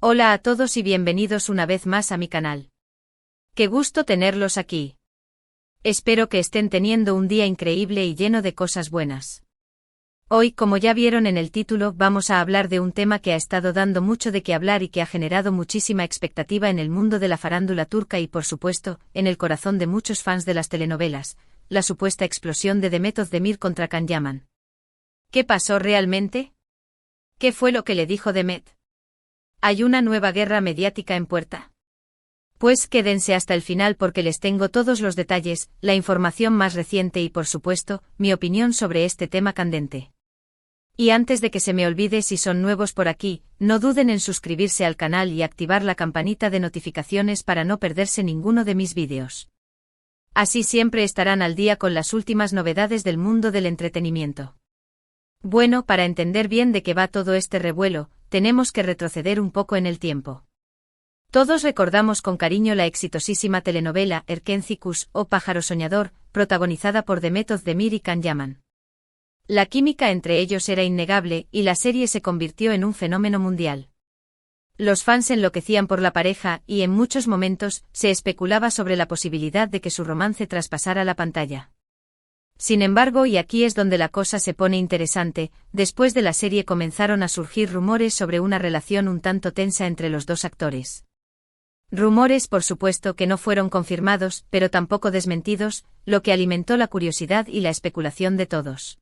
Hola a todos y bienvenidos una vez más a mi canal. Qué gusto tenerlos aquí. Espero que estén teniendo un día increíble y lleno de cosas buenas. Hoy, como ya vieron en el título, vamos a hablar de un tema que ha estado dando mucho de qué hablar y que ha generado muchísima expectativa en el mundo de la farándula turca y, por supuesto, en el corazón de muchos fans de las telenovelas: la supuesta explosión de Demet Özdemir contra Can Yaman. ¿Qué pasó realmente? ¿Qué fue lo que le dijo Demet? ¿Hay una nueva guerra mediática en puerta? Pues quédense hasta el final porque les tengo todos los detalles, la información más reciente y, por supuesto, mi opinión sobre este tema candente. Y antes de que se me olvide, si son nuevos por aquí, no duden en suscribirse al canal y activar la campanita de notificaciones para no perderse ninguno de mis vídeos. Así siempre estarán al día con las últimas novedades del mundo del entretenimiento. Bueno, para entender bien de qué va todo este revuelo, tenemos que retroceder un poco en el tiempo. Todos recordamos con cariño la exitosísima telenovela Erkenci o Pájaro Soñador, protagonizada por Demet Özdemir y Can Yaman. La química entre ellos era innegable y la serie se convirtió en un fenómeno mundial. Los fans enloquecían por la pareja y en muchos momentos se especulaba sobre la posibilidad de que su romance traspasara la pantalla. Sin embargo, y aquí es donde la cosa se pone interesante, después de la serie comenzaron a surgir rumores sobre una relación un tanto tensa entre los dos actores. Rumores, por supuesto, que no fueron confirmados, pero tampoco desmentidos, lo que alimentó la curiosidad y la especulación de todos.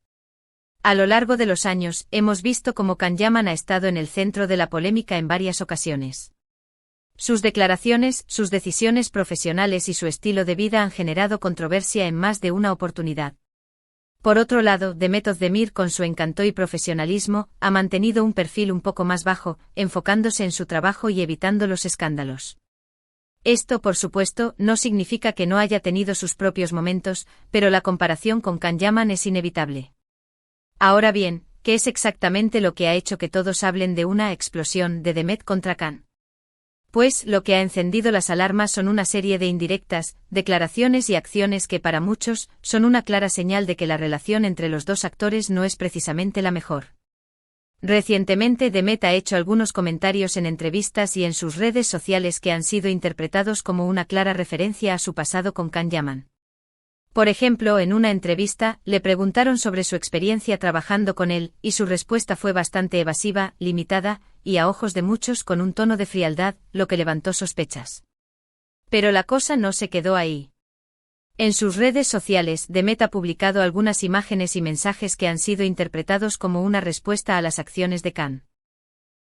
A lo largo de los años, hemos visto cómo Can Yaman ha estado en el centro de la polémica en varias ocasiones. Sus declaraciones, sus decisiones profesionales y su estilo de vida han generado controversia en más de una oportunidad. Por otro lado, Demet Özdemir, con su encanto y profesionalismo, ha mantenido un perfil un poco más bajo, enfocándose en su trabajo y evitando los escándalos. Esto, por supuesto, no significa que no haya tenido sus propios momentos, pero la comparación con Can Yaman es inevitable. Ahora bien, ¿qué es exactamente lo que ha hecho que todos hablen de una explosión de Demet contra Can? Pues lo que ha encendido las alarmas son una serie de indirectas, declaraciones y acciones que para muchos son una clara señal de que la relación entre los dos actores no es precisamente la mejor. Recientemente Demet ha hecho algunos comentarios en entrevistas y en sus redes sociales que han sido interpretados como una clara referencia a su pasado con Can Yaman. Por ejemplo, en una entrevista, le preguntaron sobre su experiencia trabajando con él, y su respuesta fue bastante evasiva, limitada, y a ojos de muchos con un tono de frialdad, lo que levantó sospechas. Pero la cosa no se quedó ahí. En sus redes sociales, Demet ha publicado algunas imágenes y mensajes que han sido interpretados como una respuesta a las acciones de Can.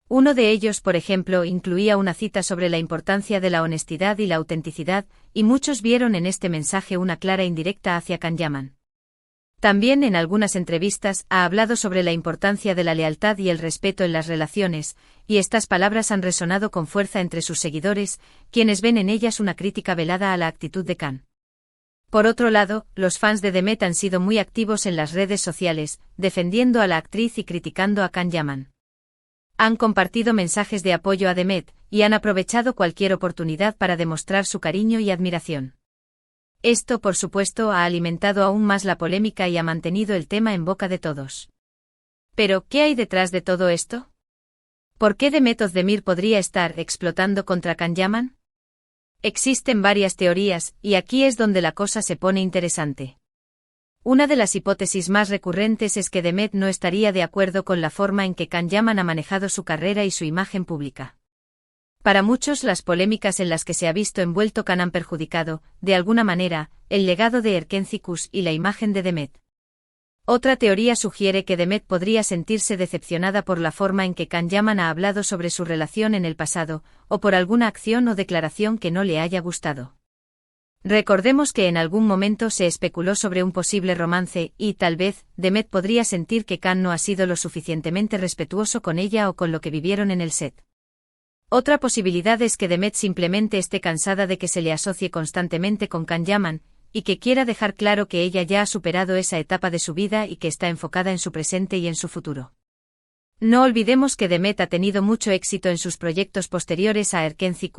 Uno de ellos, por ejemplo, incluía una cita sobre la importancia de la honestidad y la autenticidad, y muchos vieron en este mensaje una clara indirecta hacia Can Yaman. También en algunas entrevistas ha hablado sobre la importancia de la lealtad y el respeto en las relaciones, y estas palabras han resonado con fuerza entre sus seguidores, quienes ven en ellas una crítica velada a la actitud de Can. Por otro lado, los fans de Demet han sido muy activos en las redes sociales, defendiendo a la actriz y criticando a Can Yaman. Han compartido mensajes de apoyo a Demet, y han aprovechado cualquier oportunidad para demostrar su cariño y admiración. Esto, por supuesto, ha alimentado aún más la polémica y ha mantenido el tema en boca de todos. Pero, ¿qué hay detrás de todo esto? ¿Por qué Demet Özdemir podría estar explotando contra Can Yaman? Existen varias teorías, y aquí es donde la cosa se pone interesante. Una de las hipótesis más recurrentes es que Demet no estaría de acuerdo con la forma en que Can Yaman ha manejado su carrera y su imagen pública. Para muchos, las polémicas en las que se ha visto envuelto Can han perjudicado, de alguna manera, el legado de Erkenci y la imagen de Demet. Otra teoría sugiere que Demet podría sentirse decepcionada por la forma en que Can Yaman ha hablado sobre su relación en el pasado, o por alguna acción o declaración que no le haya gustado. Recordemos que en algún momento se especuló sobre un posible romance y, tal vez, Demet podría sentir que Can no ha sido lo suficientemente respetuoso con ella o con lo que vivieron en el set. Otra posibilidad es que Demet simplemente esté cansada de que se le asocie constantemente con Can Yaman, y que quiera dejar claro que ella ya ha superado esa etapa de su vida y que está enfocada en su presente y en su futuro. No olvidemos que Demet ha tenido mucho éxito en sus proyectos posteriores a Erkenci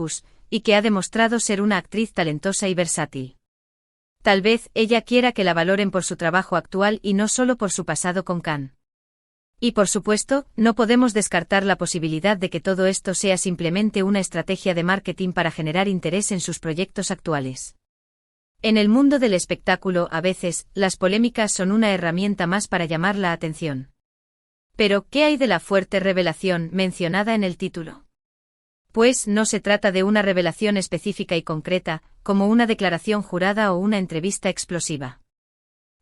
y que ha demostrado ser una actriz talentosa y versátil. Tal vez ella quiera que la valoren por su trabajo actual y no solo por su pasado con Can. Y por supuesto, no podemos descartar la posibilidad de que todo esto sea simplemente una estrategia de marketing para generar interés en sus proyectos actuales. En el mundo del espectáculo, a veces, las polémicas son una herramienta más para llamar la atención. Pero, ¿qué hay de la fuerte revelación mencionada en el título? Pues no se trata de una revelación específica y concreta, como una declaración jurada o una entrevista explosiva.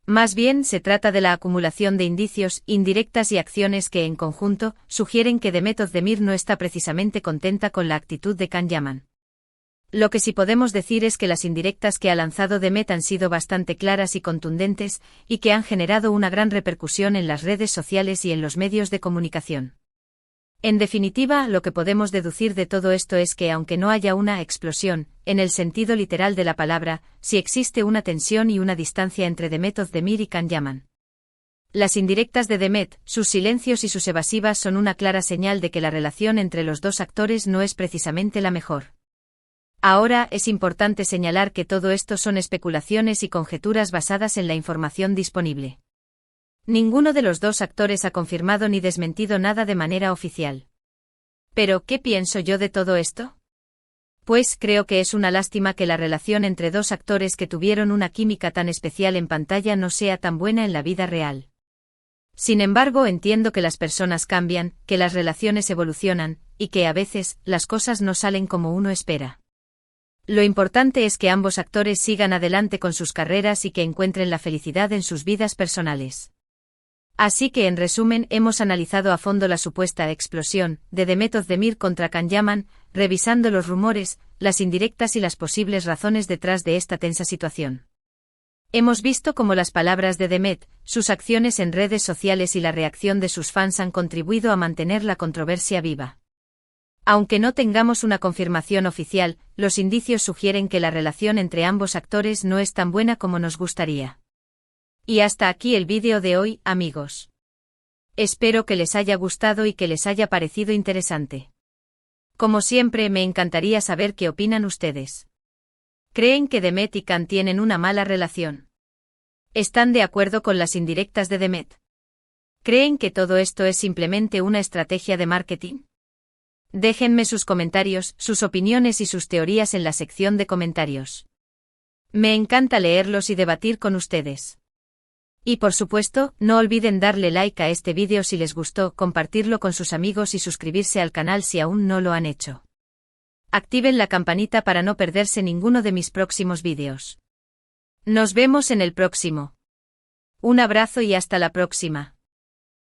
Más bien se trata de la acumulación de indicios, indirectas y acciones que en conjunto sugieren que Demet Özdemir no está precisamente contenta con la actitud de Can Yaman. Lo que sí podemos decir es que las indirectas que ha lanzado Demet han sido bastante claras y contundentes, y que han generado una gran repercusión en las redes sociales y en los medios de comunicación. En definitiva, lo que podemos deducir de todo esto es que aunque no haya una explosión, en el sentido literal de la palabra, sí existe una tensión y una distancia entre Demet Özdemir y Can Yaman. Las indirectas de Demet, sus silencios y sus evasivas son una clara señal de que la relación entre los dos actores no es precisamente la mejor. Ahora, es importante señalar que todo esto son especulaciones y conjeturas basadas en la información disponible. Ninguno de los dos actores ha confirmado ni desmentido nada de manera oficial. ¿Pero qué pienso yo de todo esto? Pues creo que es una lástima que la relación entre dos actores que tuvieron una química tan especial en pantalla no sea tan buena en la vida real. Sin embargo, entiendo que las personas cambian, que las relaciones evolucionan, y que a veces, las cosas no salen como uno espera. Lo importante es que ambos actores sigan adelante con sus carreras y que encuentren la felicidad en sus vidas personales. Así que en resumen hemos analizado a fondo la supuesta explosión de Demet Özdemir contra Can Yaman, revisando los rumores, las indirectas y las posibles razones detrás de esta tensa situación. Hemos visto cómo las palabras de Demet, sus acciones en redes sociales y la reacción de sus fans han contribuido a mantener la controversia viva. Aunque no tengamos una confirmación oficial, los indicios sugieren que la relación entre ambos actores no es tan buena como nos gustaría. Y hasta aquí el vídeo de hoy, amigos. Espero que les haya gustado y que les haya parecido interesante. Como siempre, me encantaría saber qué opinan ustedes. ¿Creen que Demet y Can tienen una mala relación? ¿Están de acuerdo con las indirectas de Demet? ¿Creen que todo esto es simplemente una estrategia de marketing? Déjenme sus comentarios, sus opiniones y sus teorías en la sección de comentarios. Me encanta leerlos y debatir con ustedes. Y por supuesto, no olviden darle like a este vídeo si les gustó, compartirlo con sus amigos y suscribirse al canal si aún no lo han hecho. Activen la campanita para no perderse ninguno de mis próximos vídeos. Nos vemos en el próximo. Un abrazo y hasta la próxima.